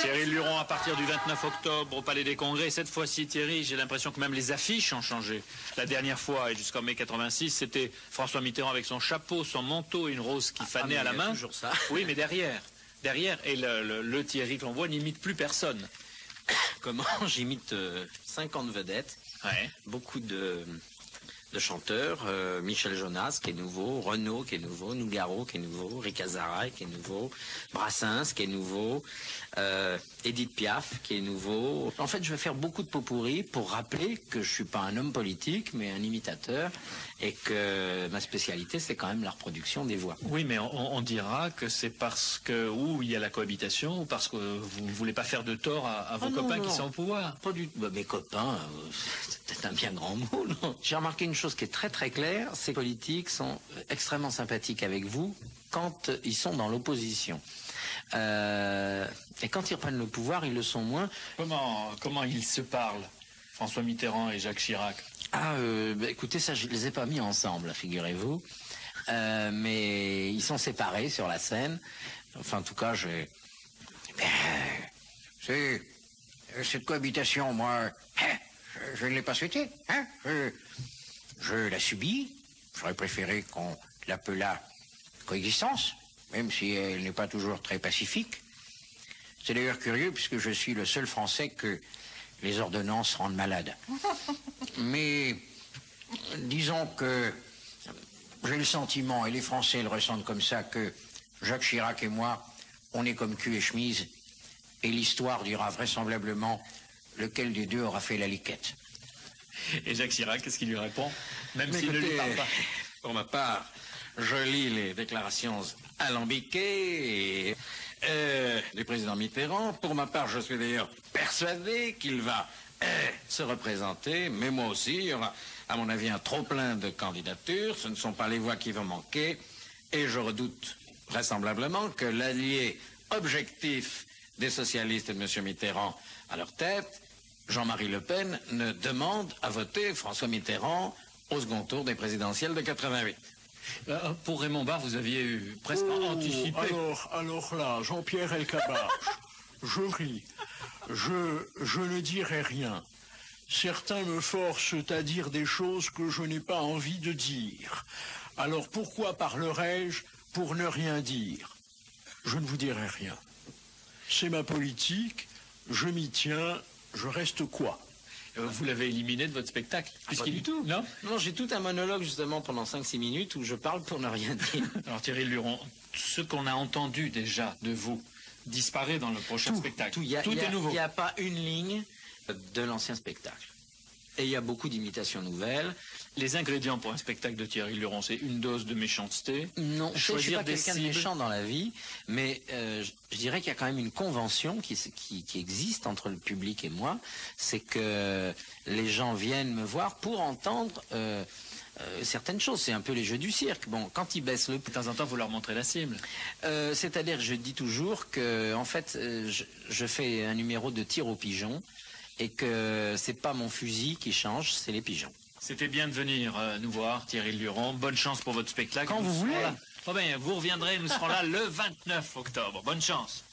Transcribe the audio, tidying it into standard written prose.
Thierry Luron à partir du 29 octobre au Palais des Congrès. Cette fois-ci, Thierry, j'ai l'impression que même les affiches ont changé. La dernière fois, et jusqu'en mai 86, c'était François Mitterrand avec son chapeau, son manteau et une rose qui fanait à la main. Toujours ça. Oui, mais derrière, et le Thierry que l'on voit n'imite plus personne. Comment? J'imite 50 vedettes, Ouais. beaucoup de chanteurs, Michel Jonas qui est nouveau, Renaud qui est nouveau, Nougaro qui est nouveau, Rick Azaray qui est nouveau, Brassens qui est nouveau, Edith Piaf qui est nouveau. En fait, je vais faire beaucoup de pot-pourri pour rappeler que je suis pas un homme politique, mais un imitateur, et que ma spécialité, c'est quand même la reproduction des voix. Oui, mais on dira que c'est parce que ou il y a la cohabitation, ou parce que vous ne voulez pas faire de tort à vos copains qui sont au pouvoir. Pas du tout. Bah, mes copains, c'est peut-être un bien grand mot, non? J'ai remarqué une chose qui est très très claire, c'est que les politiques sont extrêmement sympathiques avec vous quand ils sont dans l'opposition. Et quand ils reprennent le pouvoir, ils le sont moins. Comment ils se parlent, François Mitterrand et Jacques Chirac? Écoutez, ça, je les ai pas mis ensemble, figurez-vous. Mais ils sont séparés sur la scène. Enfin, en tout cas, cette cohabitation, moi, je ne l'ai pas souhaitée. Hein, je la subis. J'aurais préféré qu'on l'appelât coexistence, même si elle n'est pas toujours très pacifique. C'est d'ailleurs curieux, puisque je suis le seul Français que les ordonnances rendent malade. Mais disons que j'ai le sentiment, et les Français le ressentent comme ça, que Jacques Chirac et moi, on est comme cul et chemise, et l'histoire dira vraisemblablement lequel des deux aura fait la liquette. Et Jacques Chirac, qu'est-ce qu'il lui répond? Même s'il ne lui parle pas. Pour ma part, je lis les déclarations alambiquées du président Mitterrand. Pour ma part, je suis d'ailleurs persuadé qu'il va se représenter, mais moi aussi, il y aura, à mon avis, un trop-plein de candidatures. Ce ne sont pas les voix qui vont manquer. Et je redoute vraisemblablement que l'allié objectif des socialistes et de M. Mitterrand à leur tête, Jean-Marie Le Pen, ne demande à voter François Mitterrand au second tour des présidentielles de 88. Pour Raymond Barre, vous aviez eu presque anticipé. Alors là, Jean-Pierre Elkabbach, je ris. Je ne dirai rien. Certains me forcent à dire des choses que je n'ai pas envie de dire. Alors pourquoi parlerais-je pour ne rien dire? Je ne vous dirai rien. C'est ma politique, je m'y tiens, je reste quoi? Vous l'avez éliminé de votre spectacle. Pas du tout. Non. Non, j'ai tout un monologue justement pendant 5-6 minutes où je parle pour ne rien dire. Alors Thierry Luron, ce qu'on a entendu déjà de vous disparaît dans le prochain spectacle. Tout est nouveau. Il n'y a pas une ligne de l'ancien spectacle. Et il y a beaucoup d'imitations nouvelles. Les ingrédients pour un spectacle de Thierry Luron, c'est une dose de méchanceté. Non, je ne suis pas quelqu'un de cibles. méchant dans la vie, mais je dirais qu'il y a quand même une convention qui existe entre le public et moi. C'est que les gens viennent me voir pour entendre certaines choses. C'est un peu les jeux du cirque. Bon, quand ils baissent le... De temps en temps, vous leur montrez la cible. C'est-à-dire, je dis toujours que, en fait, je fais un numéro de tir aux pigeons et que c'est pas mon fusil qui change, c'est les pigeons. C'était bien de venir nous voir, Thierry Luron. Bonne chance pour votre spectacle. Quand vous voulez. Vous reviendrez, nous serons là le 29 octobre. Bonne chance.